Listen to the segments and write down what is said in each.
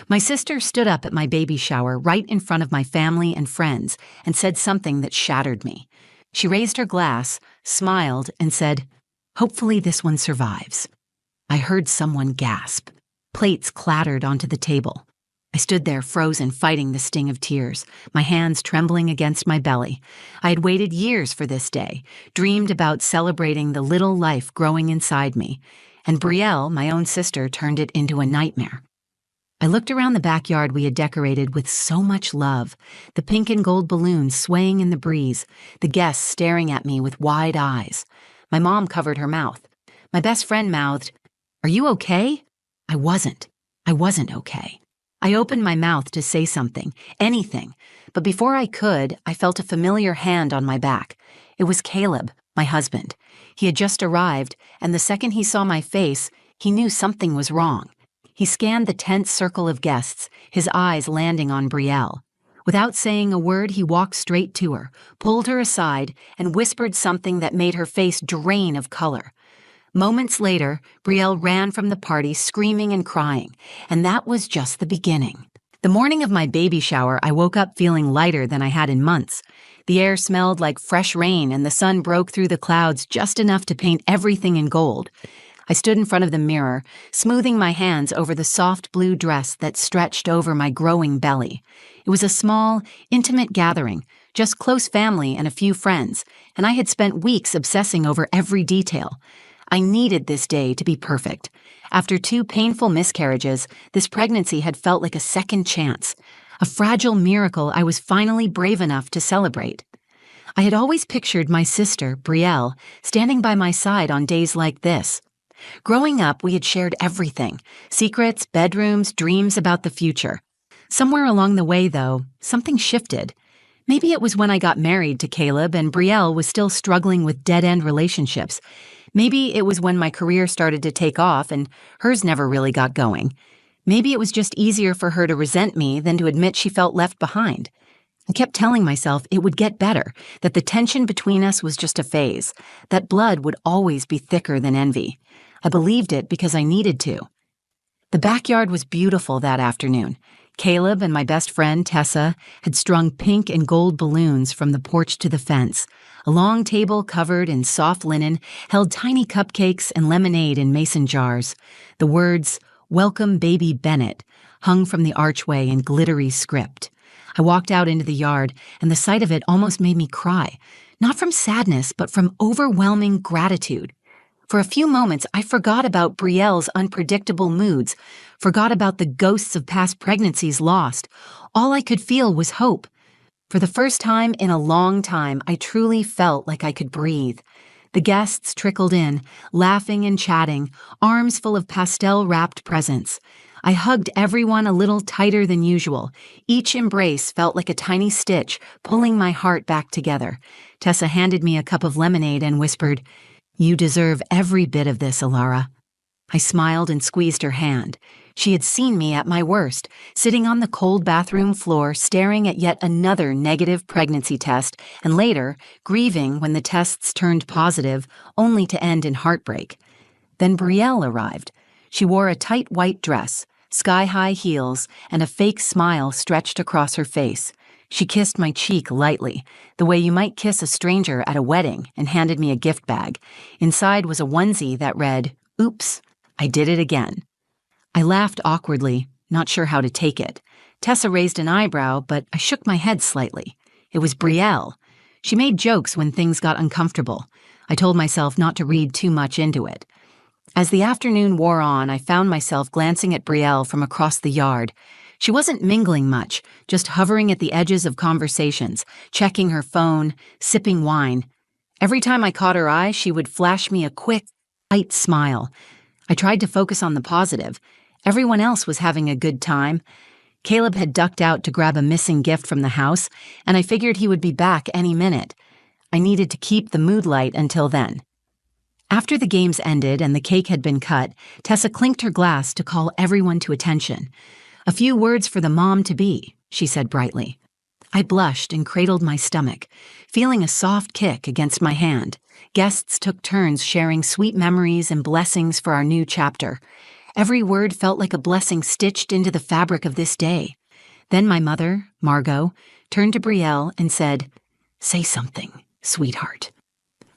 My sister stood up at my baby shower right in front of my family and friends and said something that shattered me. She raised her glass, smiled, and said, "Hopefully this one survives." I heard someone gasp. Plates clattered onto the table. I stood there frozen, fighting the sting of tears, my hands trembling against my belly. I had waited years for this day, dreamed about celebrating the little life growing inside me, and Brielle, my own sister, turned it into a nightmare. I looked around the backyard we had decorated with so much love, the pink and gold balloons swaying in the breeze, the guests staring at me with wide eyes. My mom covered her mouth. My best friend mouthed, "Are you okay?" I wasn't. I wasn't okay. I opened my mouth to say something, anything, but before I could, I felt a familiar hand on my back. It was Caleb, my husband. He had just arrived, and the second he saw my face, he knew something was wrong. He scanned the tense circle of guests, his eyes landing on Brielle. Without saying a word, he walked straight to her, pulled her aside, and whispered something that made her face drain of color. Moments later, Brielle ran from the party screaming and crying, and that was just the beginning. The morning of my baby shower, I woke up feeling lighter than I had in months. The air smelled like fresh rain, and the sun broke through the clouds just enough to paint everything in gold. I stood in front of the mirror, smoothing my hands over the soft blue dress that stretched over my growing belly. It was a small, intimate gathering, just close family and a few friends, and I had spent weeks obsessing over every detail. I needed this day to be perfect. After 2 painful miscarriages, this pregnancy had felt like a second chance, a fragile miracle I was finally brave enough to celebrate. I had always pictured my sister, Brielle, standing by my side on days like this. Growing up, we had shared everything, secrets, bedrooms, dreams about the future. Somewhere along the way, though, something shifted. Maybe it was when I got married to Caleb and Brielle was still struggling with dead-end relationships. Maybe it was when my career started to take off and hers never really got going. Maybe it was just easier for her to resent me than to admit she felt left behind. I kept telling myself it would get better, that the tension between us was just a phase, that blood would always be thicker than envy. I believed it because I needed to. The backyard was beautiful that afternoon. Caleb and my best friend, Tessa, had strung pink and gold balloons from the porch to the fence. A long table covered in soft linen held tiny cupcakes and lemonade in mason jars. The words, "Welcome Baby Bennett," hung from the archway in glittery script. I walked out into the yard, and the sight of it almost made me cry, not from sadness, but from overwhelming gratitude. For a few moments, I forgot about Brielle's unpredictable moods, forgot about the ghosts of past pregnancies lost. All I could feel was hope. For the first time in a long time, I truly felt like I could breathe. The guests trickled in, laughing and chatting, arms full of pastel-wrapped presents. I hugged everyone a little tighter than usual. Each embrace felt like a tiny stitch, pulling my heart back together. Tessa handed me a cup of lemonade and whispered, "You deserve every bit of this, Alara." I smiled and squeezed her hand. She had seen me at my worst, sitting on the cold bathroom floor staring at yet another negative pregnancy test, and later, grieving when the tests turned positive, only to end in heartbreak. Then Brielle arrived. She wore a tight white dress, sky-high heels, and a fake smile stretched across her face. She kissed my cheek lightly, the way you might kiss a stranger at a wedding, and handed me a gift bag. Inside was a onesie that read, "Oops, I did it again." I laughed awkwardly, not sure how to take it. Tessa raised an eyebrow, but I shook my head slightly. It was Brielle. She made jokes when things got uncomfortable. I told myself not to read too much into it. As the afternoon wore on, I found myself glancing at Brielle from across the yard. She wasn't mingling much, just hovering at the edges of conversations, checking her phone, sipping wine. Every time I caught her eye, she would flash me a quick, tight smile. I tried to focus on the positive. Everyone else was having a good time. Caleb had ducked out to grab a missing gift from the house, and I figured he would be back any minute. I needed to keep the mood light until then. After the games ended and the cake had been cut, Tessa clinked her glass to call everyone to attention. "A few words for the mom-to-be," she said brightly. I blushed and cradled my stomach, feeling a soft kick against my hand. Guests took turns sharing sweet memories and blessings for our new chapter. Every word felt like a blessing stitched into the fabric of this day. Then my mother, Margot, turned to Brielle and said, "Say something, sweetheart."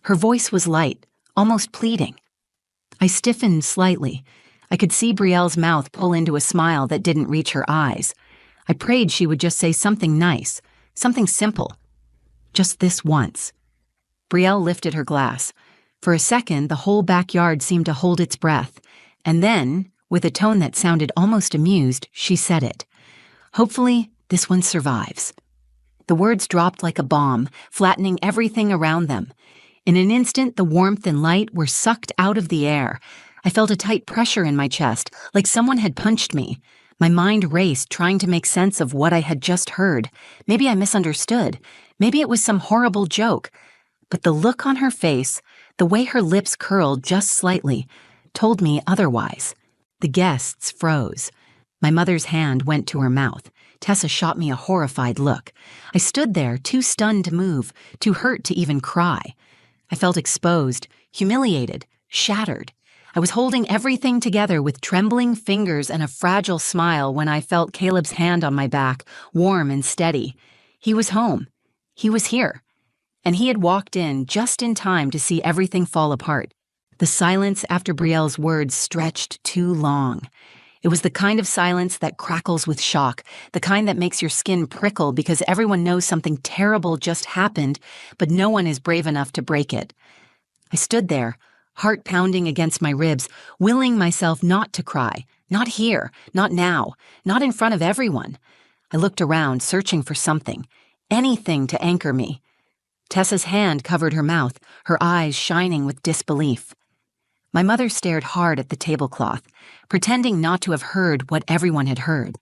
Her voice was light, almost pleading. I stiffened slightly. I could see Brielle's mouth pull into a smile that didn't reach her eyes. I prayed she would just say something nice, something simple. Just this once. Brielle lifted her glass. For a second, the whole backyard seemed to hold its breath, and then, with a tone that sounded almost amused, she said it. "Hopefully, this one survives." The words dropped like a bomb, flattening everything around them. In an instant, the warmth and light were sucked out of the air. I felt a tight pressure in my chest, like someone had punched me. My mind raced, trying to make sense of what I had just heard. Maybe I misunderstood. Maybe it was some horrible joke. But the look on her face, the way her lips curled just slightly, told me otherwise. The guests froze. My mother's hand went to her mouth. Tessa shot me a horrified look. I stood there, too stunned to move, too hurt to even cry. I felt exposed, humiliated, shattered. I was holding everything together with trembling fingers and a fragile smile when I felt Caleb's hand on my back, warm and steady. He was home. He was here. And he had walked in just in time to see everything fall apart. The silence after Brielle's words stretched too long. It was the kind of silence that crackles with shock, the kind that makes your skin prickle because everyone knows something terrible just happened, but no one is brave enough to break it. I stood there, heart pounding against my ribs, willing myself not to cry, not here, not now, not in front of everyone. I looked around, searching for something, anything to anchor me. Tessa's hand covered her mouth, her eyes shining with disbelief. My mother stared hard at the tablecloth, pretending not to have heard what everyone had heard.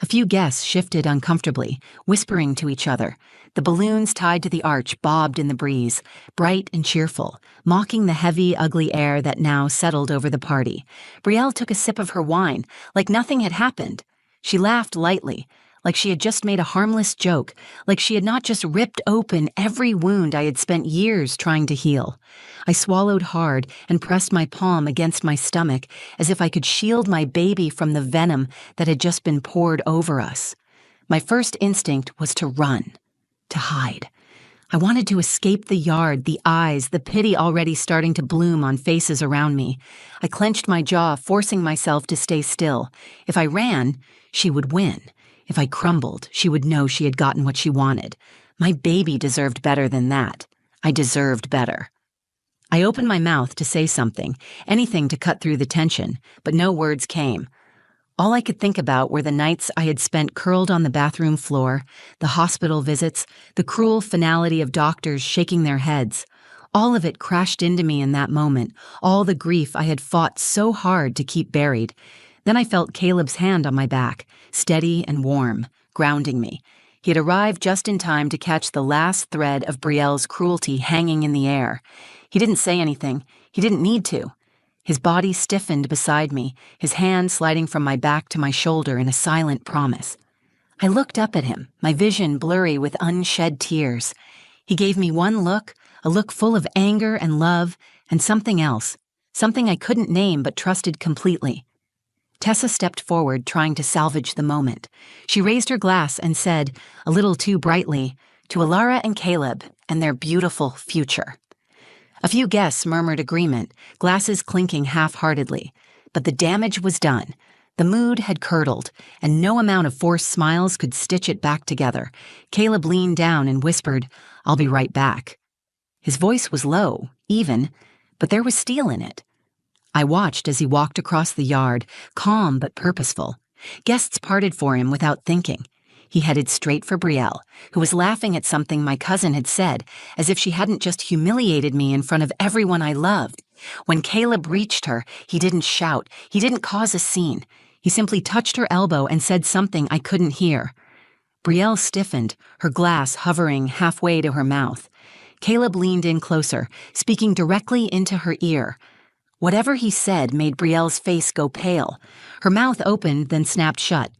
A few guests shifted uncomfortably, whispering to each other. The balloons tied to the arch bobbed in the breeze, bright and cheerful, mocking the heavy, ugly air that now settled over the party. Brielle took a sip of her wine, like nothing had happened. She laughed lightly, like she had just made a harmless joke, like she had not just ripped open every wound I had spent years trying to heal. I swallowed hard and pressed my palm against my stomach as if I could shield my baby from the venom that had just been poured over us. My first instinct was to run, to hide. I wanted to escape the yard, the eyes, the pity already starting to bloom on faces around me. I clenched my jaw, forcing myself to stay still. If I ran, she would win. If I crumbled, she would know she had gotten what she wanted. My baby deserved better than that. I deserved better. I opened my mouth to say something, anything to cut through the tension, but no words came. All I could think about were the nights I had spent curled on the bathroom floor, the hospital visits, the cruel finality of doctors shaking their heads. All of it crashed into me in that moment, all the grief I had fought so hard to keep buried. Then I felt Caleb's hand on my back, steady and warm, grounding me. He had arrived just in time to catch the last thread of Brielle's cruelty hanging in the air. He didn't say anything. He didn't need to. His body stiffened beside me, his hand sliding from my back to my shoulder in a silent promise. I looked up at him, my vision blurry with unshed tears. He gave me one look, a look full of anger and love, and something else, something I couldn't name but trusted completely. Tessa stepped forward, trying to salvage the moment. She raised her glass and said, a little too brightly, "To Alara and Caleb and their beautiful future." A few guests murmured agreement, glasses clinking half-heartedly. But the damage was done. The mood had curdled, and no amount of forced smiles could stitch it back together. Caleb leaned down and whispered, "I'll be right back." His voice was low, even, but there was steel in it. I watched as he walked across the yard, calm but purposeful. Guests parted for him without thinking. He headed straight for Brielle, who was laughing at something my cousin had said, as if she hadn't just humiliated me in front of everyone I loved. When Caleb reached her, he didn't shout, he didn't cause a scene. He simply touched her elbow and said something I couldn't hear. Brielle stiffened, her glass hovering halfway to her mouth. Caleb leaned in closer, speaking directly into her ear. Whatever he said made Brielle's face go pale. Her mouth opened, then snapped shut.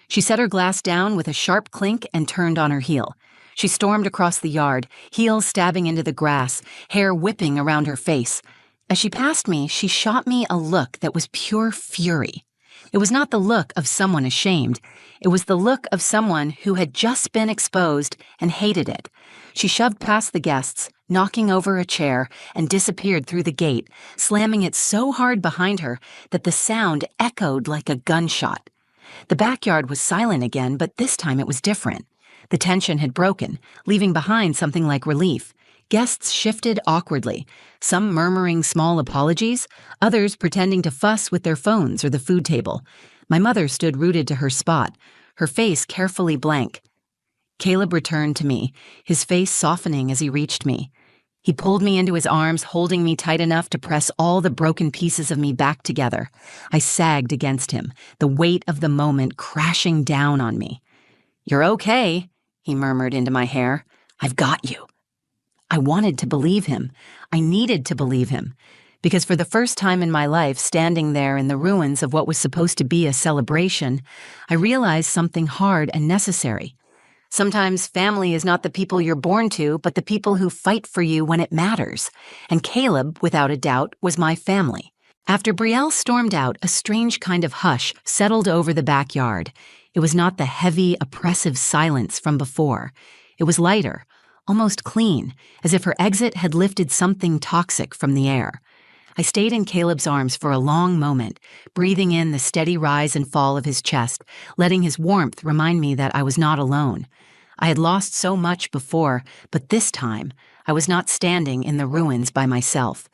She set her glass down with a sharp clink and turned on her heel. She stormed across the yard, heels stabbing into the grass, hair whipping around her face. As she passed me, she shot me a look that was pure fury. It was not the look of someone ashamed. It was the look of someone who had just been exposed and hated it. She shoved past the guests, knocking over a chair, and disappeared through the gate, slamming it so hard behind her that the sound echoed like a gunshot. The backyard was silent again, but this time it was different. The tension had broken, leaving behind something like relief. Guests shifted awkwardly, some murmuring small apologies, others pretending to fuss with their phones or the food table. My mother stood rooted to her spot, her face carefully blank. Caleb returned to me, his face softening as he reached me. He pulled me into his arms, holding me tight enough to press all the broken pieces of me back together. I sagged against him, the weight of the moment crashing down on me. "You're okay," he murmured into my hair. "I've got you." I wanted to believe him. I needed to believe him. Because for the first time in my life, standing there in the ruins of what was supposed to be a celebration, I realized something hard and necessary. Sometimes family is not the people you're born to, but the people who fight for you when it matters. And Caleb, without a doubt, was my family. After Brielle stormed out, a strange kind of hush settled over the backyard. It was not the heavy, oppressive silence from before. It was lighter, almost clean, as if her exit had lifted something toxic from the air. I stayed in Caleb's arms for a long moment, breathing in the steady rise and fall of his chest, letting his warmth remind me that I was not alone. I had lost so much before, but this time, I was not standing in the ruins by myself.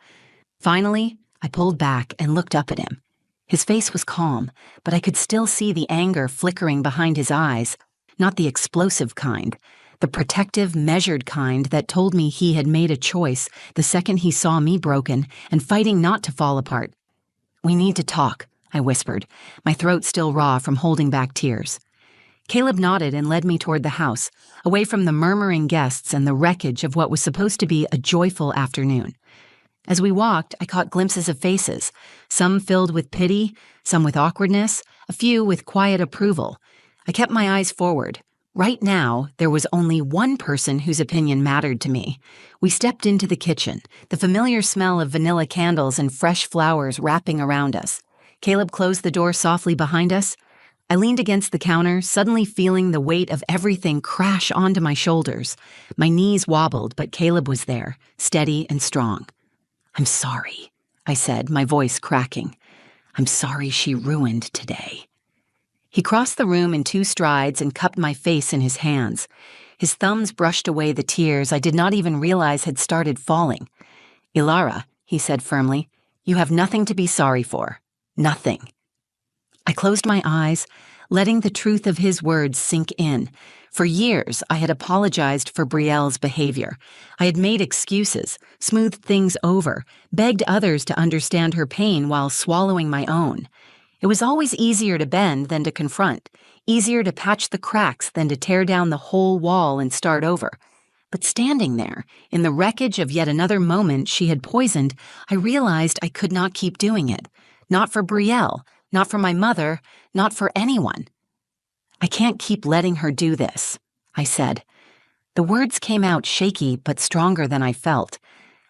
Finally, I pulled back and looked up at him. His face was calm, but I could still see the anger flickering behind his eyes, not the explosive kind, the protective, measured kind that told me he had made a choice the second he saw me broken and fighting not to fall apart. "We need to talk," I whispered, my throat still raw from holding back tears. Caleb nodded and led me toward the house, away from the murmuring guests and the wreckage of what was supposed to be a joyful afternoon. As we walked, I caught glimpses of faces, some filled with pity, some with awkwardness, a few with quiet approval. I kept my eyes forward. Right now, there was only one person whose opinion mattered to me. We stepped into the kitchen, the familiar smell of vanilla candles and fresh flowers wrapping around us. Caleb closed the door softly behind us. I leaned against the counter, suddenly feeling the weight of everything crash onto my shoulders. My knees wobbled, but Caleb was there, steady and strong. "I'm sorry," I said, my voice cracking. "I'm sorry she ruined today." He crossed the room in 2 strides and cupped my face in his hands. His thumbs brushed away the tears I did not even realize had started falling. "Ilara," he said firmly, "you have nothing to be sorry for. Nothing." I closed my eyes, letting the truth of his words sink in. For years, I had apologized for Brielle's behavior. I had made excuses, smoothed things over, begged others to understand her pain while swallowing my own. It was always easier to bend than to confront, easier to patch the cracks than to tear down the whole wall and start over. But standing there, in the wreckage of yet another moment she had poisoned, I realized I could not keep doing it. Not for Brielle, not for my mother, not for anyone. "I can't keep letting her do this," I said. The words came out shaky but stronger than I felt.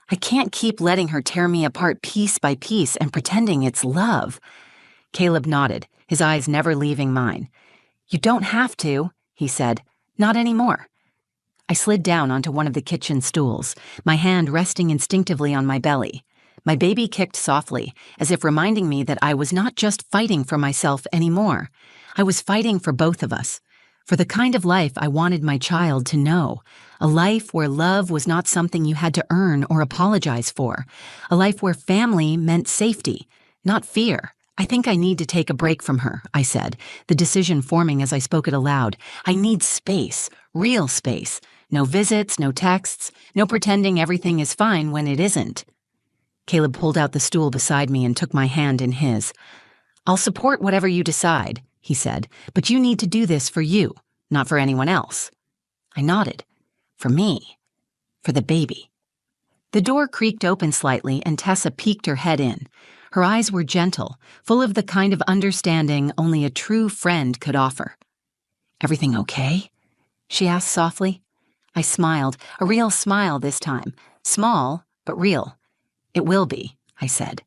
I can't keep letting her tear me apart piece by piece and pretending it's love. Caleb nodded, his eyes never leaving mine. "You don't have to," he said. "Not anymore." I slid down onto one of the kitchen stools, my hand resting instinctively on my belly. My baby kicked softly, as if reminding me that I was not just fighting for myself anymore. I was fighting for both of us, for the kind of life I wanted my child to know, a life where love was not something you had to earn or apologize for, a life where family meant safety, not fear. "I think I need to take a break from her," I said, the decision forming as I spoke it aloud. "I need space, real space. No visits, no texts, no pretending everything is fine when it isn't." Caleb pulled out the stool beside me and took my hand in his. "I'll support whatever you decide," he said, "but you need to do this for you, not for anyone else." I nodded. For me. For the baby. The door creaked open slightly and Tessa peeked her head in. Her eyes were gentle, full of the kind of understanding only a true friend could offer. "Everything okay?" she asked softly. I smiled, a real smile this time. Small, but real. "It will be," I said.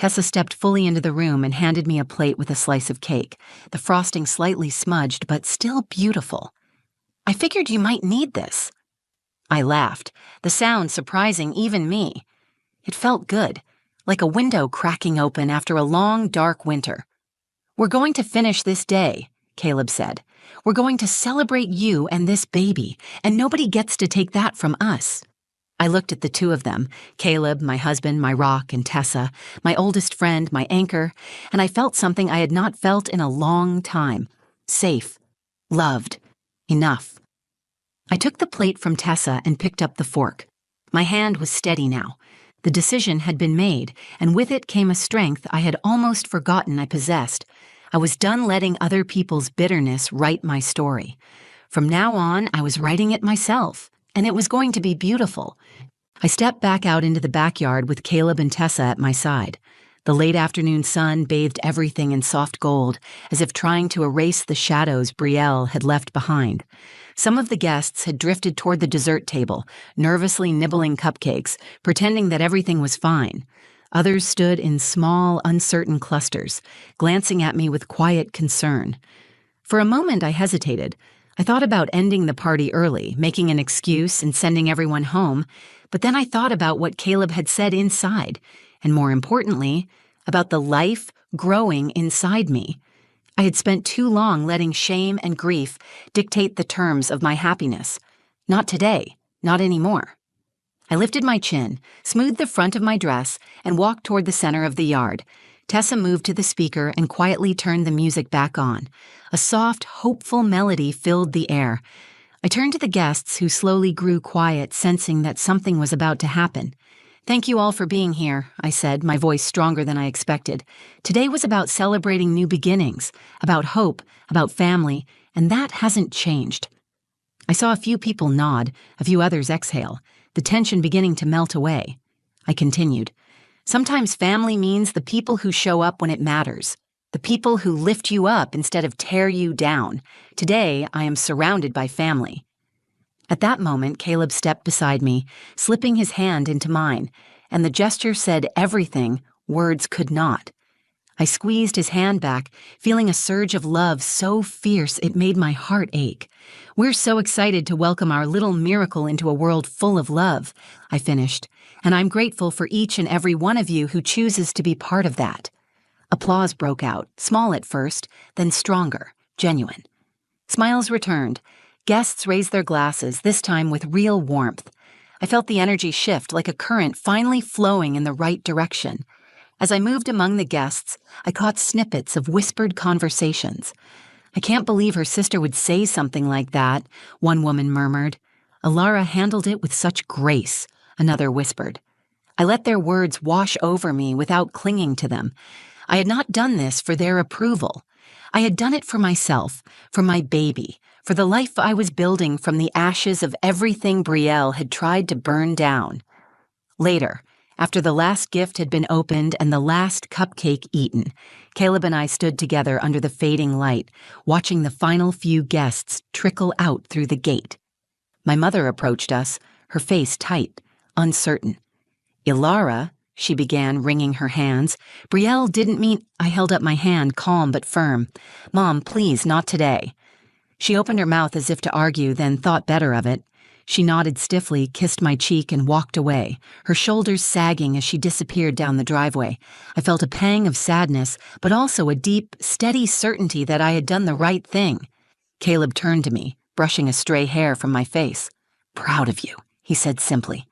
Tessa stepped fully into the room and handed me a plate with a slice of cake, the frosting slightly smudged but still beautiful. "I figured you might need this." I laughed, the sound surprising even me. It felt good, like a window cracking open after a long, dark winter. "We're going to finish this day," Caleb said. "We're going to celebrate you and this baby, and nobody gets to take that from us." I looked at the two of them, Caleb, my husband, my rock, and Tessa, my oldest friend, my anchor, and I felt something I had not felt in a long time. Safe. Loved. Enough. I took the plate from Tessa and picked up the fork. My hand was steady now. The decision had been made, and with it came a strength I had almost forgotten I possessed. I was done letting other people's bitterness write my story. From now on, I was writing it myself, and it was going to be beautiful. I stepped back out into the backyard with Caleb and Tessa at my side. The late afternoon sun bathed everything in soft gold, as if trying to erase the shadows Brielle had left behind. Some of the guests had drifted toward the dessert table, nervously nibbling cupcakes, pretending that everything was fine. Others stood in small, uncertain clusters, glancing at me with quiet concern. For a moment I hesitated. I thought about ending the party early, making an excuse and sending everyone home, but then I thought about what Caleb had said inside, and more importantly, about the life growing inside me. I had spent too long letting shame and grief dictate the terms of my happiness. Not today, not anymore. I lifted my chin, smoothed the front of my dress, and walked toward the center of the yard. Tessa moved to the speaker and quietly turned the music back on. A soft, hopeful melody filled the air. I turned to the guests, who slowly grew quiet, sensing that something was about to happen. "Thank you all for being here," I said, my voice stronger than I expected. Today was about celebrating new beginnings, about hope, about family, and that hasn't changed. I saw a few people nod, a few others exhale, the tension beginning to melt away. I continued. "Sometimes family means the people who show up when it matters, the people who lift you up instead of tear you down. Today, I am surrounded by family." At that moment, Caleb stepped beside me, slipping his hand into mine, and the gesture said everything words could not. I squeezed his hand back, feeling a surge of love so fierce it made my heart ache. "We're so excited to welcome our little miracle into a world full of love," I finished, "and I'm grateful for each and every one of you who chooses to be part of that." Applause broke out, small at first, then stronger, genuine. Smiles returned. Guests raised their glasses, this time with real warmth. I felt the energy shift like a current finally flowing in the right direction. As I moved among the guests, I caught snippets of whispered conversations. "I can't believe her sister would say something like that," one woman murmured. "Alara handled it with such grace," another whispered. I let their words wash over me without clinging to them. I had not done this for their approval. I had done it for myself, for my baby, for the life I was building from the ashes of everything Brielle had tried to burn down. Later, after the last gift had been opened and the last cupcake eaten, Caleb and I stood together under the fading light, watching the final few guests trickle out through the gate. My mother approached us, her face tight, uncertain. "Ilara," she began, wringing her hands. "Brielle didn't mean—" I held up my hand, calm but firm. "Mom, please, not today." She opened her mouth as if to argue, then thought better of it. She nodded stiffly, kissed my cheek, and walked away, her shoulders sagging as she disappeared down the driveway. I felt a pang of sadness, but also a deep, steady certainty that I had done the right thing. Caleb turned to me, brushing a stray hair from my face. "Proud of you," he said simply.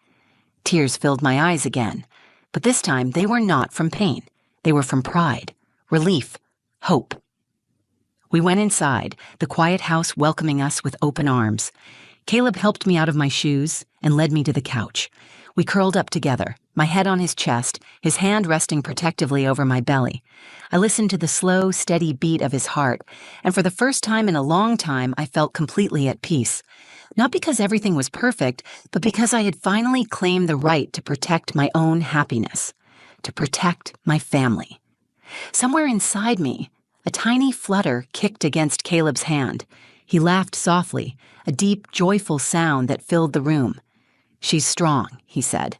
Tears filled my eyes again, but this time they were not from pain. They were from pride, relief, hope. We went inside, the quiet house welcoming us with open arms. Caleb helped me out of my shoes and led me to the couch. We curled up together, my head on his chest, his hand resting protectively over my belly. I listened to the slow, steady beat of his heart, and for the first time in a long time, I felt completely at peace. Not because everything was perfect, but because I had finally claimed the right to protect my own happiness, to protect my family. Somewhere inside me, a tiny flutter kicked against Caleb's hand. He laughed softly, a deep, joyful sound that filled the room. "She's strong," he said.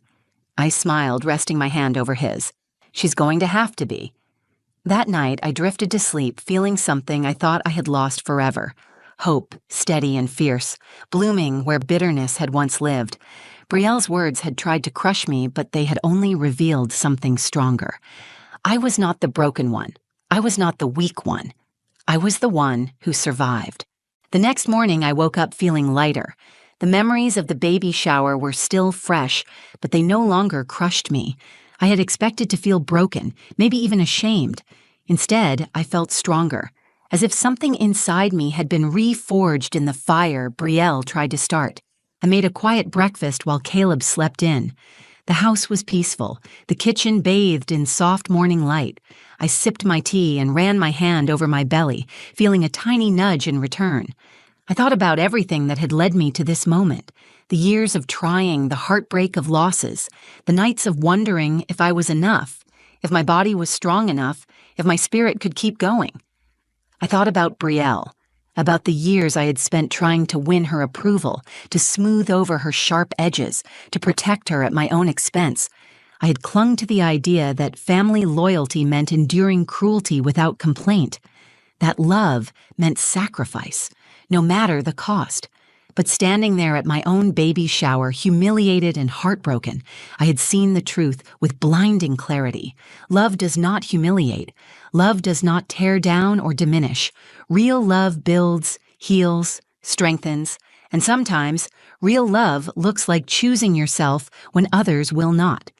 I smiled, resting my hand over his. She's going to have to be. That night, I drifted to sleep feeling something I thought I had lost forever. Hope, steady and fierce, blooming where bitterness had once lived. Brielle's words had tried to crush me, but they had only revealed something stronger. I was not the broken one. I was not the weak one. I was the one who survived. The next morning, I woke up feeling lighter. The memories of the baby shower were still fresh, but they no longer crushed me. I had expected to feel broken, maybe even ashamed. Instead, I felt stronger, as if something inside me had been reforged in the fire Brielle tried to start. I made a quiet breakfast while Caleb slept in. The house was peaceful, the kitchen bathed in soft morning light. I sipped my tea and ran my hand over my belly, feeling a tiny nudge in return. I thought about everything that had led me to this moment, the years of trying, the heartbreak of losses, the nights of wondering if I was enough, if my body was strong enough, if my spirit could keep going. I thought about Brielle, about the years I had spent trying to win her approval, to smooth over her sharp edges, to protect her at my own expense. I had clung to the idea that family loyalty meant enduring cruelty without complaint, that love meant sacrifice, no matter the cost. But standing there at my own baby shower, humiliated and heartbroken, I had seen the truth with blinding clarity. Love does not humiliate. Love does not tear down or diminish. Real love builds, heals, strengthens, and sometimes real love looks like choosing yourself when others will not.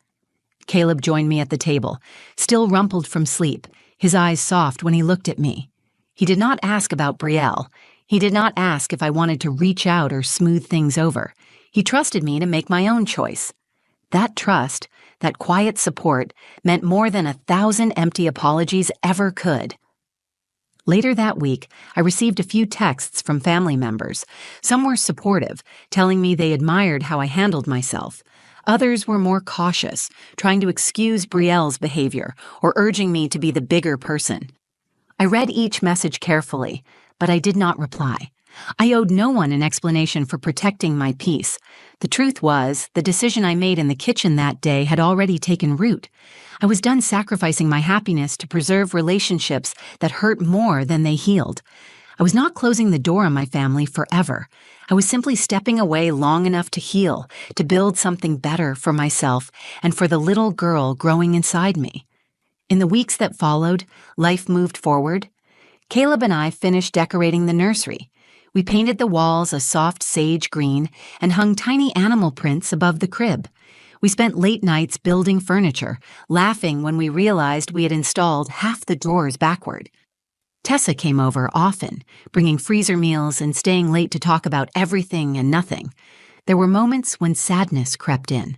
Caleb joined me at the table, still rumpled from sleep, his eyes soft when he looked at me. He did not ask about Brielle. He did not ask if I wanted to reach out or smooth things over. He trusted me to make my own choice. That trust, that quiet support, meant more than 1,000 empty apologies ever could. Later that week, I received a few texts from family members. Some were supportive, telling me they admired how I handled myself. Others were more cautious, trying to excuse Brielle's behavior or urging me to be the bigger person. I read each message carefully, but I did not reply. I owed no one an explanation for protecting my peace. The truth was, the decision I made in the kitchen that day had already taken root. I was done sacrificing my happiness to preserve relationships that hurt more than they healed. I was not closing the door on my family forever. I was simply stepping away long enough to heal, to build something better for myself and for the little girl growing inside me. In the weeks that followed, life moved forward. Caleb and I finished decorating the nursery. We painted the walls a soft sage green and hung tiny animal prints above the crib. We spent late nights building furniture, laughing when we realized we had installed half the drawers backward. Tessa came over often, bringing freezer meals and staying late to talk about everything and nothing. There were moments when sadness crept in.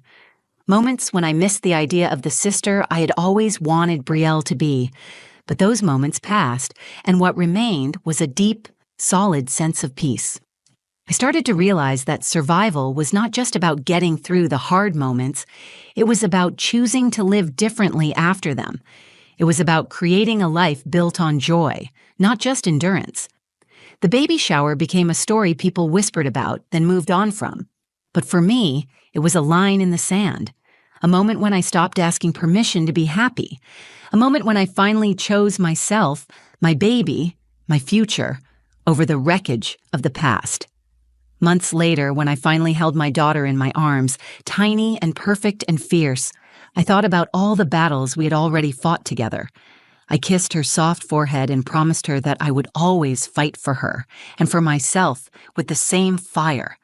Moments when I missed the idea of the sister I had always wanted Brielle to be. But those moments passed, and what remained was a deep, solid sense of peace. I started to realize that survival was not just about getting through the hard moments, it was about choosing to live differently after them. It was about creating a life built on joy, not just endurance. The baby shower became a story people whispered about, then moved on from. But for me, it was a line in the sand. A moment when I stopped asking permission to be happy. A moment when I finally chose myself, my baby, my future, over the wreckage of the past. Months later, when I finally held my daughter in my arms, tiny and perfect and fierce, I thought about all the battles we had already fought together. I kissed her soft forehead and promised her that I would always fight for her and for myself with the same fire.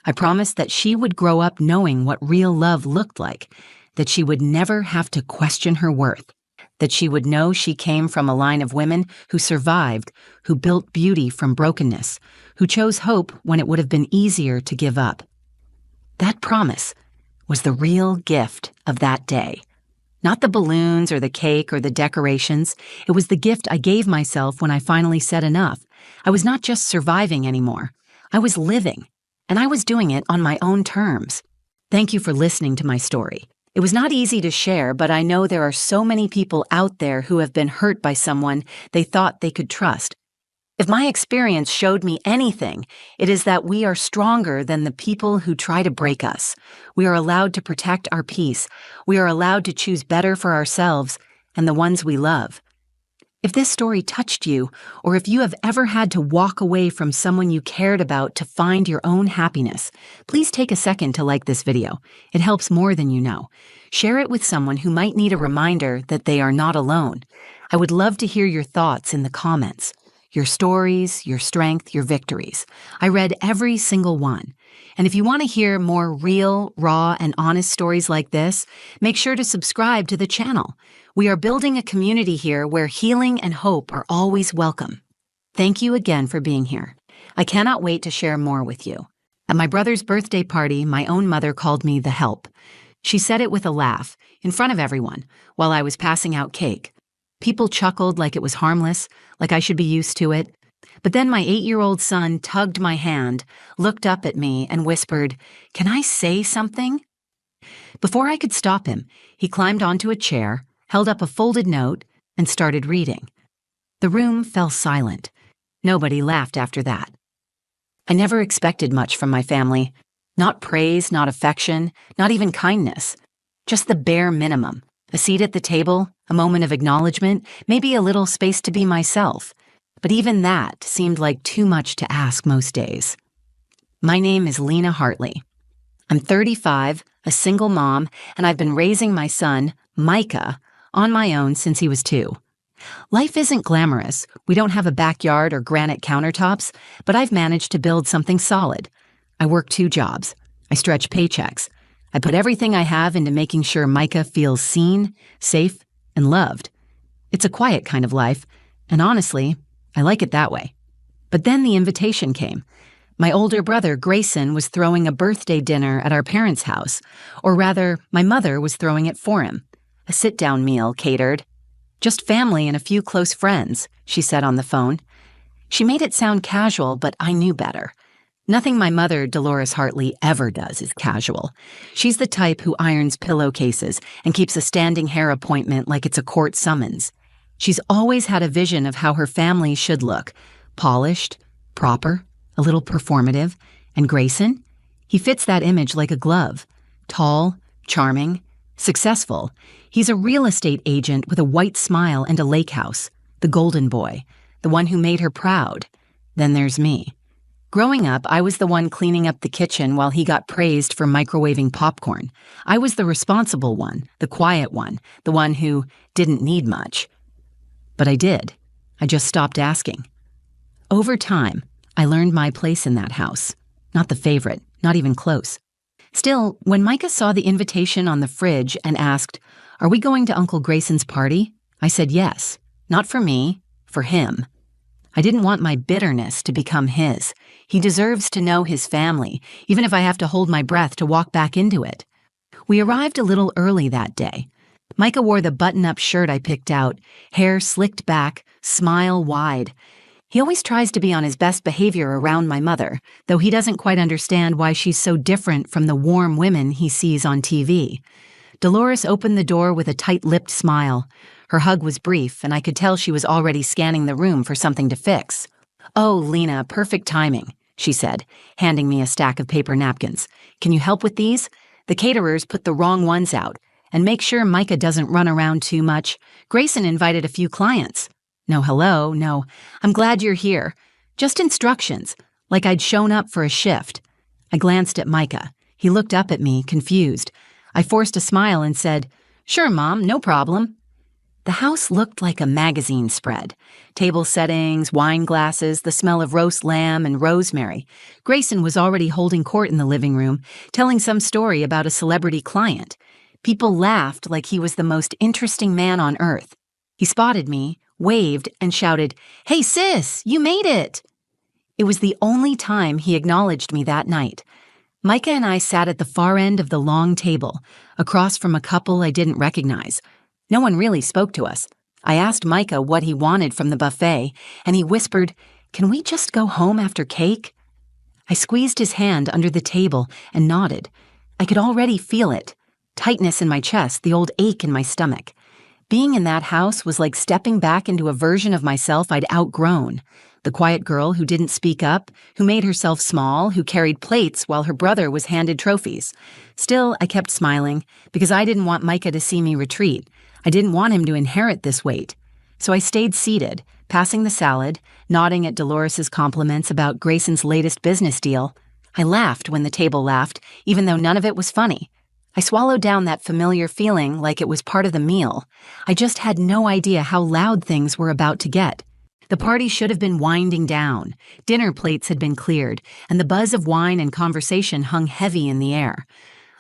I promised that she would grow up knowing what real love looked like, that she would never have to question her worth, that she would know she came from a line of women who survived, who built beauty from brokenness, who chose hope when it would have been easier to give up. That promise was the real gift of that day. Not the balloons or the cake or the decorations. It was the gift I gave myself when I finally said enough. I was not just surviving anymore. I was living, and I was doing it on my own terms. Thank you for listening to my story. It was not easy to share, but I know there are so many people out there who have been hurt by someone they thought they could trust. If my experience showed me anything, it is that we are stronger than the people who try to break us. We are allowed to protect our peace. We are allowed to choose better for ourselves and the ones we love. If this story touched you, or if you have ever had to walk away from someone you cared about to find your own happiness, please take a second to like this video. It helps more than you know. Share it with someone who might need a reminder that they are not alone. I would love to hear your thoughts in the comments. Your stories, your strength, your victories. I read every single one. And if you want to hear more real, raw, and honest stories like this, make sure to subscribe to the channel. We are building a community here where healing and hope are always welcome. Thank you again for being here. I cannot wait to share more with you. At my brother's birthday party, my own mother called me the help. She said it with a laugh, in front of everyone, while I was passing out cake. People chuckled like it was harmless, like I should be used to it. But then my 8-year-old son tugged my hand, looked up at me, and whispered, "Can I say something?" Before I could stop him, he climbed onto a chair, held up a folded note, and started reading. The room fell silent. Nobody laughed after that. I never expected much from my family. Not praise, not affection, not even kindness. Just the bare minimum. A seat at the table, a moment of acknowledgement, maybe a little space to be myself. But even that seemed like too much to ask most days. My name is Lena Hartley. I'm 35, a single mom, and I've been raising my son, Micah, on my own since he was 2. Life isn't glamorous. We don't have a backyard or granite countertops, but I've managed to build something solid. I work 2 jobs. I stretch paychecks. I put everything I have into making sure Micah feels seen, safe, and loved. It's a quiet kind of life, and honestly, I like it that way. But then the invitation came. My older brother, Grayson, was throwing a birthday dinner at our parents' house, or rather, my mother was throwing it for him. A sit-down meal catered. "Just family and a few close friends," she said on the phone. She made it sound casual, but I knew better. Nothing my mother, Dolores Hartley, ever does is casual. She's the type who irons pillowcases and keeps a standing hair appointment like it's a court summons. She's always had a vision of how her family should look. Polished, proper, a little performative. And Grayson? He fits that image like a glove. Tall, charming, successful. He's a real estate agent with a white smile and a lake house. The golden boy. The one who made her proud. Then there's me. Growing up, I was the one cleaning up the kitchen while he got praised for microwaving popcorn. I was the responsible one, the quiet one, the one who didn't need much. But I did. I just stopped asking. Over time, I learned my place in that house. Not the favorite, not even close. Still, when Micah saw the invitation on the fridge and asked, "Are we going to Uncle Grayson's party?" I said yes. Not for me, for him. I didn't want my bitterness to become his. He deserves to know his family, even if I have to hold my breath to walk back into it. We arrived a little early that day. Micah wore the button-up shirt I picked out, hair slicked back, smile wide. He always tries to be on his best behavior around my mother, though he doesn't quite understand why she's so different from the warm women he sees on TV. Dolores opened the door with a tight-lipped smile. Her hug was brief, and I could tell she was already scanning the room for something to fix. "Oh, Lena, perfect timing," she said, handing me a stack of paper napkins. "Can you help with these? The caterers put the wrong ones out. And make sure Micah doesn't run around too much. Grayson invited a few clients." "No hello, no. I'm glad you're here. Just instructions, like I'd shown up for a shift." I glanced at Micah. He looked up at me, confused. I forced a smile and said, "Sure, Mom, no problem." The house looked like a magazine spread. Table settings, wine glasses, the smell of roast lamb and rosemary. Grayson was already holding court in the living room, telling some story about a celebrity client. People laughed like he was the most interesting man on earth. He spotted me, waved, and shouted, "Hey sis, you made it!" It was the only time he acknowledged me that night. Micah and I sat at the far end of the long table, across from a couple I didn't recognize. No one really spoke to us. I asked Micah what he wanted from the buffet, and he whispered, "Can we just go home after cake?" I squeezed his hand under the table and nodded. I could already feel it. Tightness in my chest, the old ache in my stomach. Being in that house was like stepping back into a version of myself I'd outgrown. The quiet girl who didn't speak up, who made herself small, who carried plates while her brother was handed trophies. Still, I kept smiling because I didn't want Micah to see me retreat. I didn't want him to inherit this weight. So I stayed seated, passing the salad, nodding at Dolores's compliments about Grayson's latest business deal. I laughed when the table laughed, even though none of it was funny. I swallowed down that familiar feeling like it was part of the meal. I just had no idea how loud things were about to get. The party should have been winding down. Dinner plates had been cleared, and the buzz of wine and conversation hung heavy in the air.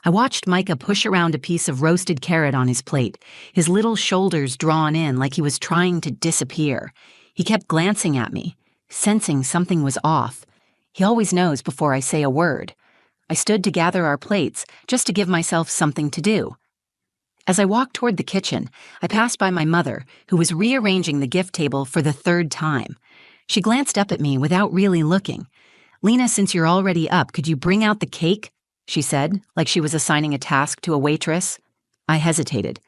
I watched Micah push around a piece of roasted carrot on his plate, his little shoulders drawn in like he was trying to disappear. He kept glancing at me, sensing something was off. He always knows before I say a word. I stood to gather our plates, just to give myself something to do. As I walked toward the kitchen, I passed by my mother, who was rearranging the gift table for the third time. She glanced up at me without really looking. "Lena, since you're already up, could you bring out the cake?" she said, like she was assigning a task to a waitress. I hesitated.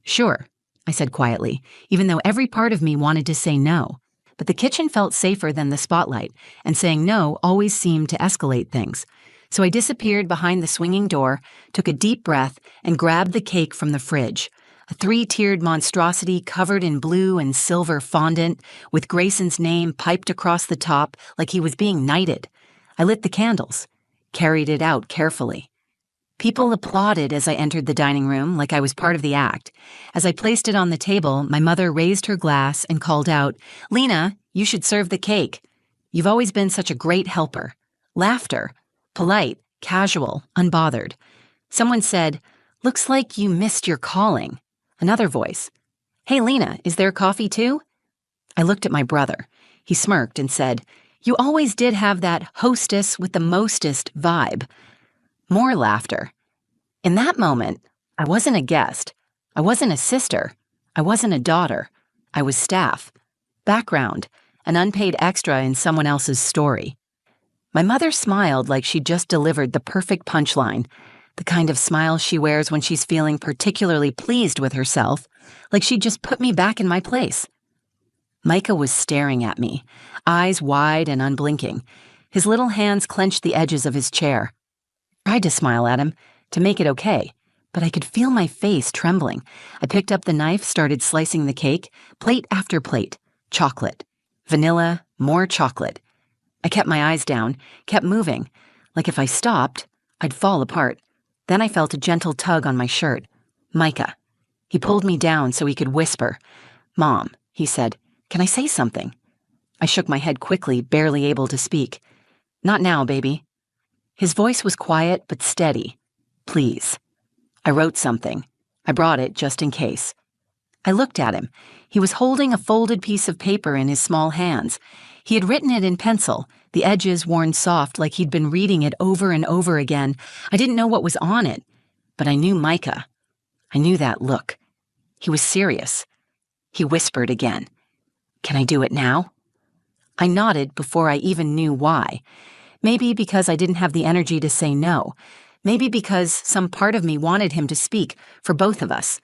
"Sure," I said quietly, even though every part of me wanted to say no. But the kitchen felt safer than the spotlight, and saying no always seemed to escalate things. So I disappeared behind the swinging door, took a deep breath, and grabbed the cake from the fridge. A 3-tiered monstrosity covered in blue and silver fondant, with Grayson's name piped across the top like he was being knighted. I lit the candles, carried it out carefully. People applauded as I entered the dining room like I was part of the act. As I placed it on the table, my mother raised her glass and called out, "Lena, you should serve the cake. You've always been such a great helper." Laughter. Polite, casual, unbothered. Someone said, "Looks like you missed your calling." Another voice, "Hey Lena, is there coffee too?" I looked at my brother. He smirked and said, "You always did have that hostess with the mostest vibe." More laughter. In that moment, I wasn't a guest. I wasn't a sister. I wasn't a daughter. I was staff. Background, an unpaid extra in someone else's story. My mother smiled like she'd just delivered the perfect punchline, the kind of smile she wears when she's feeling particularly pleased with herself, like she'd just put me back in my place. Micah was staring at me, eyes wide and unblinking. His little hands clenched the edges of his chair. I tried to smile at him, to make it okay, but I could feel my face trembling. I picked up the knife, started slicing the cake, plate after plate. Chocolate. Vanilla, more chocolate. I kept my eyes down, kept moving, like if I stopped, I'd fall apart. Then I felt a gentle tug on my shirt. Micah. He pulled me down so he could whisper. "Mom," he said, "can I say something?" I shook my head quickly, barely able to speak. "Not now, baby." His voice was quiet but steady. "Please." I wrote something. I brought it just in case. I looked at him. He was holding a folded piece of paper in his small hands. He had written it in pencil, the edges worn soft like he'd been reading it over and over again. I didn't know what was on it, but I knew Micah. I knew that look. He was serious. He whispered again, "Can I do it now?" I nodded before I even knew why. Maybe because I didn't have the energy to say no. Maybe because some part of me wanted him to speak for both of us.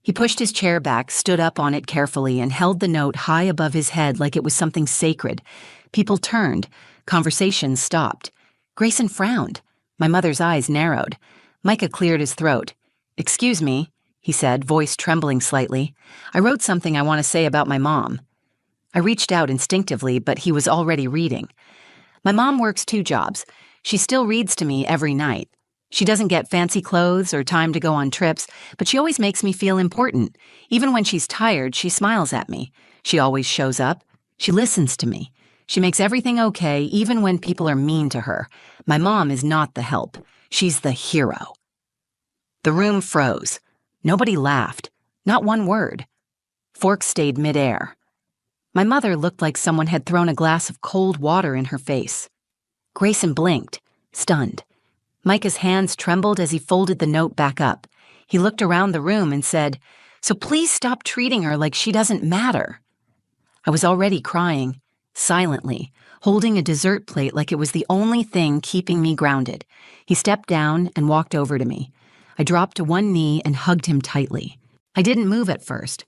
He pushed his chair back, stood up on it carefully, and held the note high above his head like it was something sacred. People turned. Conversations stopped. Grayson frowned. My mother's eyes narrowed. Micah cleared his throat. "Excuse me," he said, voice trembling slightly. "I wrote something I want to say about my mom." I reached out instinctively, but he was already reading. "My mom works 2 jobs. She still reads to me every night. She doesn't get fancy clothes or time to go on trips, but she always makes me feel important. Even when she's tired, she smiles at me. She always shows up. She listens to me. She makes everything okay, even when people are mean to her. My mom is not the help. She's the hero." The room froze. Nobody laughed. Not one word. Forks stayed midair. My mother looked like someone had thrown a glass of cold water in her face. Grayson blinked, stunned. Micah's hands trembled as he folded the note back up. He looked around the room and said, "So please stop treating her like she doesn't matter." I was already crying, silently, holding a dessert plate like it was the only thing keeping me grounded. He stepped down and walked over to me. I dropped to one knee and hugged him tightly. I didn't move at first.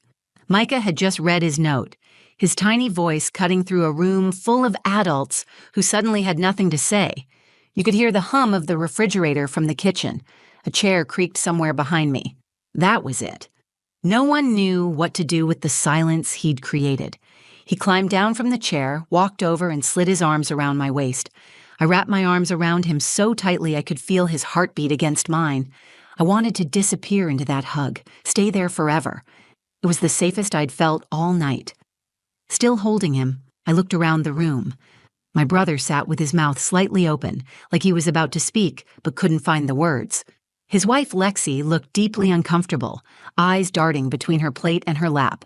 Micah had just read his note, his tiny voice cutting through a room full of adults who suddenly had nothing to say. You could hear the hum of the refrigerator from the kitchen. A chair creaked somewhere behind me. That was it. No one knew what to do with the silence he'd created. He climbed down from the chair, walked over, and slid his arms around my waist. I wrapped my arms around him so tightly I could feel his heartbeat against mine. I wanted to disappear into that hug, stay there forever. It was the safest I'd felt all night. Still holding him, I looked around the room. My brother sat with his mouth slightly open, like he was about to speak, but couldn't find the words. His wife, Lexi, looked deeply uncomfortable, eyes darting between her plate and her lap.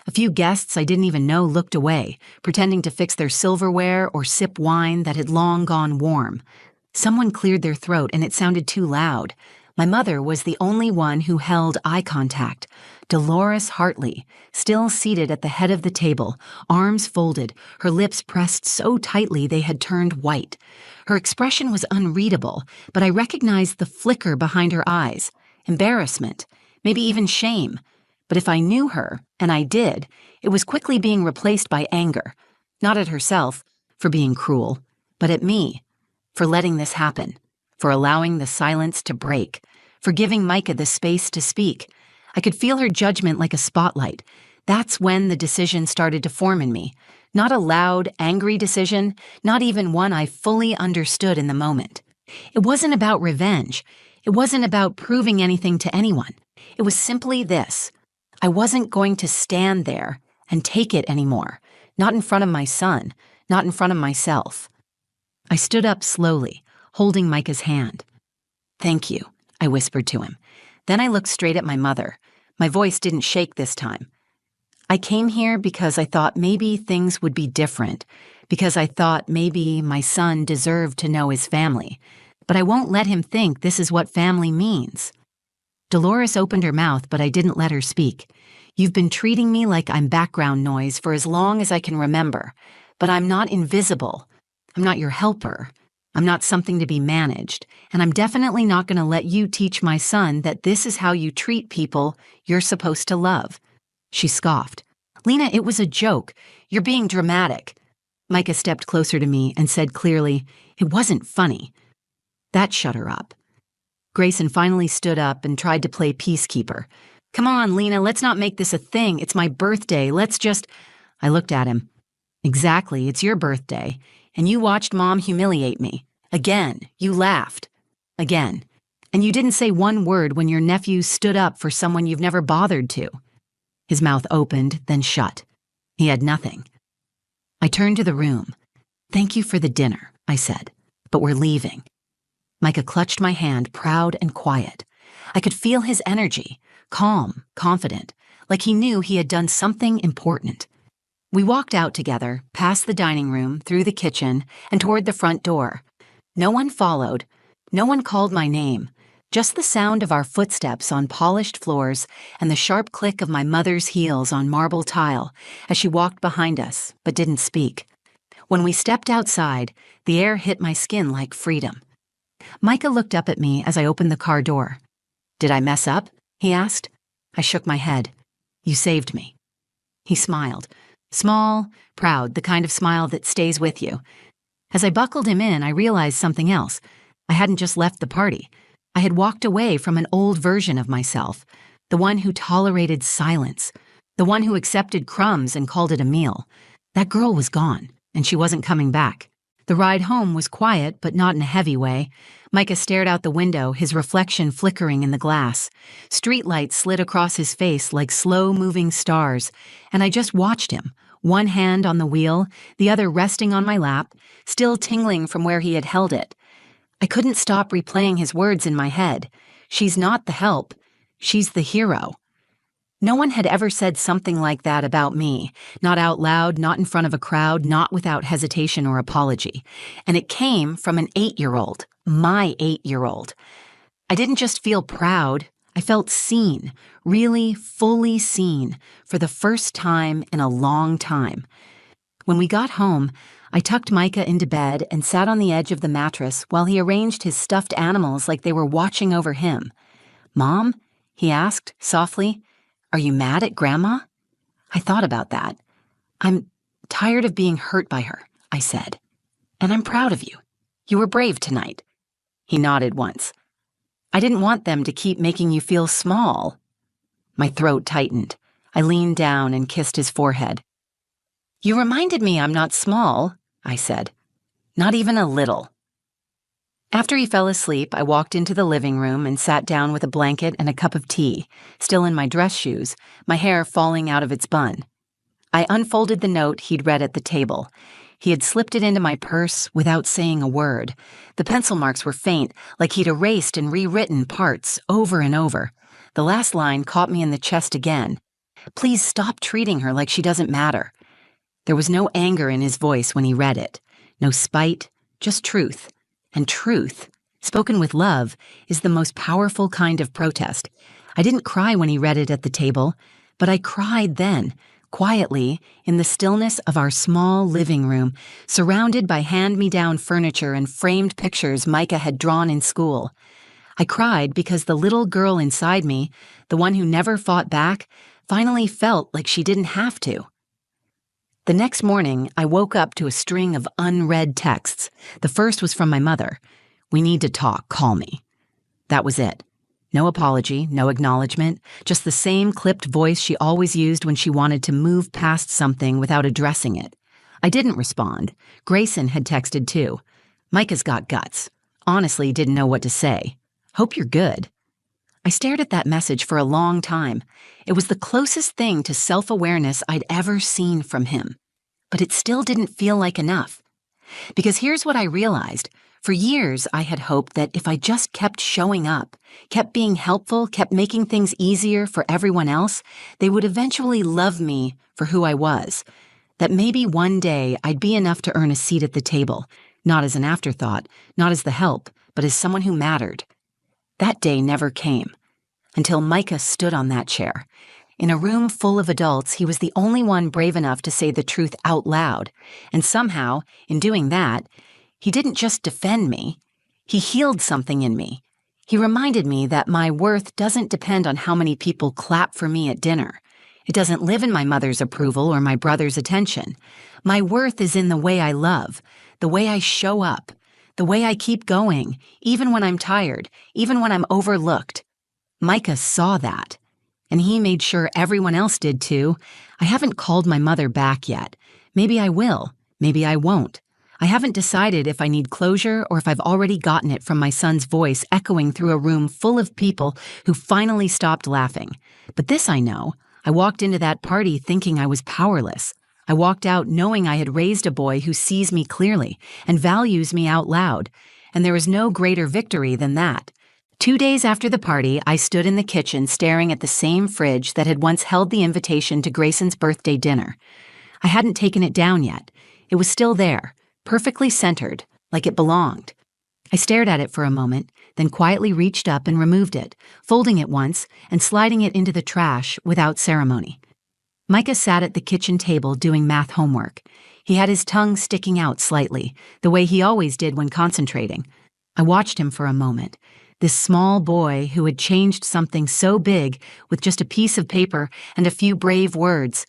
A few guests I didn't even know looked away, pretending to fix their silverware or sip wine that had long gone warm. Someone cleared their throat and it sounded too loud. My mother was the only one who held eye contact. Dolores Hartley, still seated at the head of the table, arms folded, her lips pressed so tightly they had turned white. Her expression was unreadable, but I recognized the flicker behind her eyes. Embarrassment, maybe even shame. But if I knew her, and I did, it was quickly being replaced by anger. Not at herself, for being cruel, but at me, for letting this happen, for allowing the silence to break, for giving Micah the space to speak. I could feel her judgment like a spotlight. That's when the decision started to form in me. Not a loud, angry decision, not even one I fully understood in the moment. It wasn't about revenge. It wasn't about proving anything to anyone. It was simply this. I wasn't going to stand there and take it anymore. Not in front of my son, not in front of myself. I stood up slowly, holding Micah's hand. "Thank you," I whispered to him. Then I looked straight at my mother. My voice didn't shake this time. "I came here because I thought maybe things would be different, because I thought maybe my son deserved to know his family. But I won't let him think this is what family means." Dolores opened her mouth, but I didn't let her speak. "You've been treating me like I'm background noise for as long as I can remember, but I'm not invisible. I'm not your helper. I'm not something to be managed, and I'm definitely not going to let you teach my son that this is how you treat people you're supposed to love." She scoffed. "Lena, it was a joke. You're being dramatic." Micah stepped closer to me and said clearly, "It wasn't funny." That shut her up. Grayson finally stood up and tried to play peacekeeper. "Come on, Lena, let's not make this a thing. It's my birthday. Let's just—" I looked at him. "Exactly, it's your birthday. And you watched Mom humiliate me. Again, you laughed. Again. And you didn't say one word when your nephew stood up for someone you've never bothered to." His mouth opened, then shut. He had nothing. I turned to the room. "Thank you for the dinner," I said, "but we're leaving." Micah clutched my hand, proud and quiet. I could feel his energy, calm, confident, like he knew he had done something important. We walked out together, past the dining room, through the kitchen, and toward the front door. No one followed. No one called my name. Just the sound of our footsteps on polished floors and the sharp click of my mother's heels on marble tile as she walked behind us, but didn't speak. When we stepped outside, the air hit my skin like freedom. Micah looked up at me as I opened the car door. "Did I mess up?" he asked. I shook my head. "You saved me." He smiled. Small, proud, the kind of smile that stays with you. As I buckled him in, I realized something else. I hadn't just left the party. I had walked away from an old version of myself, the one who tolerated silence, the one who accepted crumbs and called it a meal. That girl was gone, and she wasn't coming back. The ride home was quiet, but not in a heavy way. Micah stared out the window, his reflection flickering in the glass. Streetlights slid across his face like slow-moving stars, and I just watched him, one hand on the wheel, the other resting on my lap, still tingling from where he had held it. I couldn't stop replaying his words in my head. "She's not the help. She's the hero." No one had ever said something like that about me, not out loud, not in front of a crowd, not without hesitation or apology. And it came from an 8-year-old, my 8-year-old. I didn't just feel proud, I felt seen, really fully seen, for the first time in a long time. When we got home, I tucked Micah into bed and sat on the edge of the mattress while he arranged his stuffed animals like they were watching over him. "Mom?" he asked, softly. "Are you mad at Grandma?" I thought about that. I'm tired of being hurt by her, I said. And I'm proud of you. You were brave tonight. He nodded once. I didn't want them to keep making you feel small. My throat tightened. I leaned down and kissed his forehead. You reminded me I'm not small, I said. Not even a little. After he fell asleep, I walked into the living room and sat down with a blanket and a cup of tea, still in my dress shoes, my hair falling out of its bun. I unfolded the note he'd read at the table. He had slipped it into my purse without saying a word. The pencil marks were faint, like he'd erased and rewritten parts over and over. The last line caught me in the chest again. Please stop treating her like she doesn't matter. There was no anger in his voice when he read it. No spite, just truth. And truth, spoken with love, is the most powerful kind of protest. I didn't cry when he read it at the table, but I cried then, quietly, in the stillness of our small living room, surrounded by hand-me-down furniture and framed pictures Micah had drawn in school. I cried because the little girl inside me, the one who never fought back, finally felt like she didn't have to. The next morning, I woke up to a string of unread texts. The first was from my mother. We need to talk, call me. That was it. No apology, no acknowledgement, just the same clipped voice she always used when she wanted to move past something without addressing it. I didn't respond. Grayson had texted too. Micah's got guts. Honestly, didn't know what to say. Hope you're good. I stared at that message for a long time. It was the closest thing to self-awareness I'd ever seen from him. But it still didn't feel like enough. Because here's what I realized. For years, I had hoped that if I just kept showing up, kept being helpful, kept making things easier for everyone else, they would eventually love me for who I was. That maybe one day I'd be enough to earn a seat at the table, not as an afterthought, not as the help, but as someone who mattered. That day never came, until Micah stood on that chair. In a room full of adults, he was the only one brave enough to say the truth out loud, and somehow, in doing that, he didn't just defend me, he healed something in me. He reminded me that my worth doesn't depend on how many people clap for me at dinner. It doesn't live in my mother's approval or my brother's attention. My worth is in the way I love, the way I show up, the way I keep going, even when I'm tired, even when I'm overlooked. Micah saw that, and he made sure everyone else did too. I haven't called my mother back yet. Maybe I will, maybe I won't. I haven't decided if I need closure or if I've already gotten it from my son's voice echoing through a room full of people who finally stopped laughing. But this I know. I walked into that party thinking I was powerless. I walked out knowing I had raised a boy who sees me clearly and values me out loud. And there is no greater victory than that. 2 days after the party, I stood in the kitchen staring at the same fridge that had once held the invitation to Grayson's birthday dinner. I hadn't taken it down yet. It was still there. Perfectly centered, like it belonged. I stared at it for a moment, then quietly reached up and removed it, folding it once and sliding it into the trash without ceremony. Micah sat at the kitchen table doing math homework. He had his tongue sticking out slightly, the way he always did when concentrating. I watched him for a moment. This small boy who had changed something so big with just a piece of paper and a few brave words.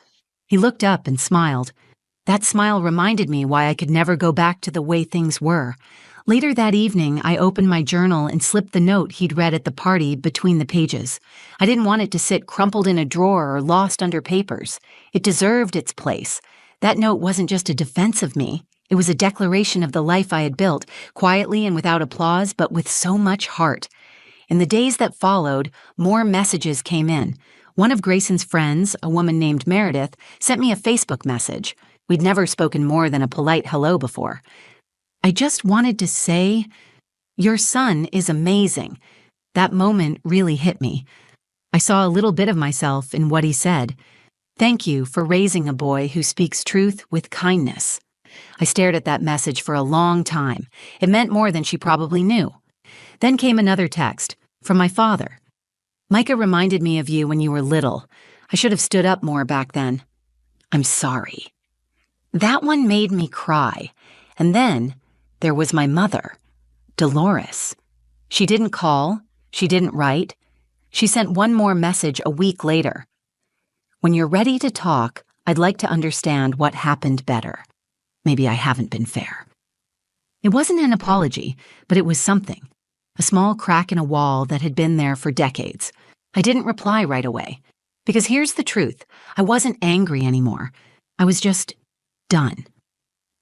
He looked up and smiled. That smile reminded me why I could never go back to the way things were. Later that evening, I opened my journal and slipped the note he'd read at the party between the pages. I didn't want it to sit crumpled in a drawer or lost under papers. It deserved its place. That note wasn't just a defense of me. It was a declaration of the life I had built, quietly and without applause, but with so much heart. In the days that followed, more messages came in. One of Grayson's friends, a woman named Meredith, sent me a Facebook message. We'd never spoken more than a polite hello before. I just wanted to say, your son is amazing. That moment really hit me. I saw a little bit of myself in what he said. Thank you for raising a boy who speaks truth with kindness. I stared at that message for a long time. It meant more than she probably knew. Then came another text, from my father. Micah reminded me of you when you were little. I should have stood up more back then. I'm sorry. That one made me cry. And then there was my mother, Dolores. She didn't call. She didn't write. She sent one more message a week later. When you're ready to talk, I'd like to understand what happened better. Maybe I haven't been fair. It wasn't an apology, but it was something. A small crack in a wall that had been there for decades. I didn't reply right away. Because here's the truth. I wasn't angry anymore. I was just done.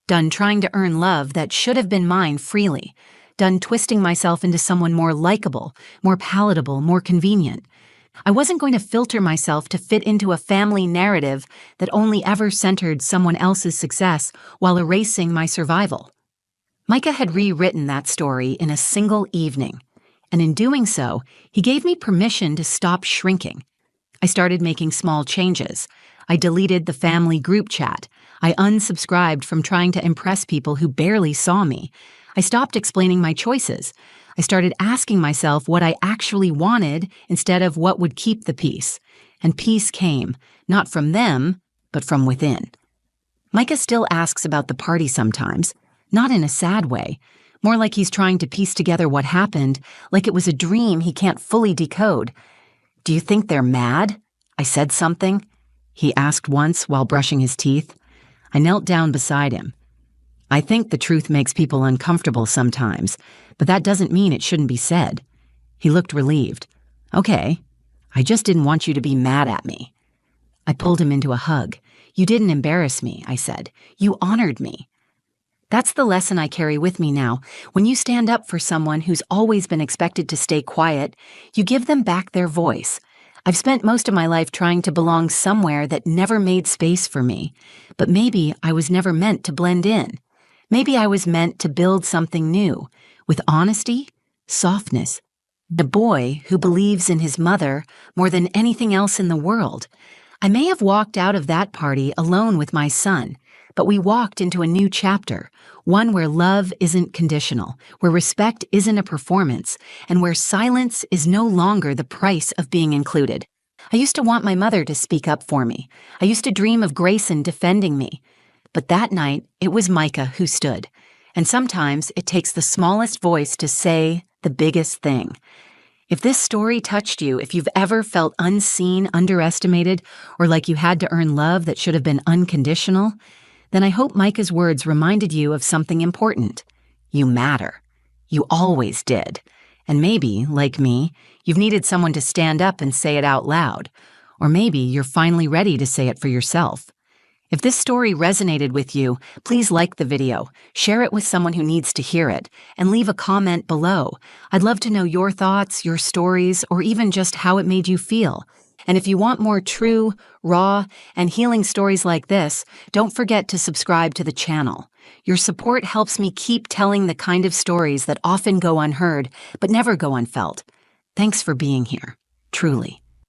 Done trying to earn love that should have been mine freely. Done twisting myself into someone more likable, more palatable, more convenient. I wasn't going to filter myself to fit into a family narrative that only ever centered someone else's success while erasing my survival. Micah had rewritten that story in a single evening, and in doing so, he gave me permission to stop shrinking. I started making small changes. I deleted the family group chat. I unsubscribed from trying to impress people who barely saw me. I stopped explaining my choices. I started asking myself what I actually wanted instead of what would keep the peace. And peace came, not from them, but from within. Micah still asks about the party sometimes, not in a sad way, more like he's trying to piece together what happened, like it was a dream he can't fully decode. "Do you think they're mad? I said something?" he asked once while brushing his teeth. I knelt down beside him. "I think the truth makes people uncomfortable sometimes, but that doesn't mean it shouldn't be said." He looked relieved. "Okay, I just didn't want you to be mad at me." I pulled him into a hug. "You didn't embarrass me," I said. "You honored me." That's the lesson I carry with me now. When you stand up for someone who's always been expected to stay quiet, you give them back their voice. I've spent most of my life trying to belong somewhere that never made space for me, but maybe I was never meant to blend in. Maybe I was meant to build something new, with honesty, softness. The boy who believes in his mother more than anything else in the world. I may have walked out of that party alone with my son, but we walked into a new chapter, one where love isn't conditional, where respect isn't a performance, and where silence is no longer the price of being included. I used to want my mother to speak up for me. I used to dream of Grayson defending me. But that night, it was Micah who stood. And sometimes it takes the smallest voice to say the biggest thing. If this story touched you, if you've ever felt unseen, underestimated, or like you had to earn love that should have been unconditional, then I hope Micah's words reminded you of something important. You matter. You always did. And maybe, like me, you've needed someone to stand up and say it out loud. Or maybe you're finally ready to say it for yourself. If this story resonated with you, please like the video, share it with someone who needs to hear it, and leave a comment below. I'd love to know your thoughts, your stories, or even just how it made you feel. And if you want more true, raw, and healing stories like this, don't forget to subscribe to the channel. Your support helps me keep telling the kind of stories that often go unheard, but never go unfelt. Thanks for being here, truly.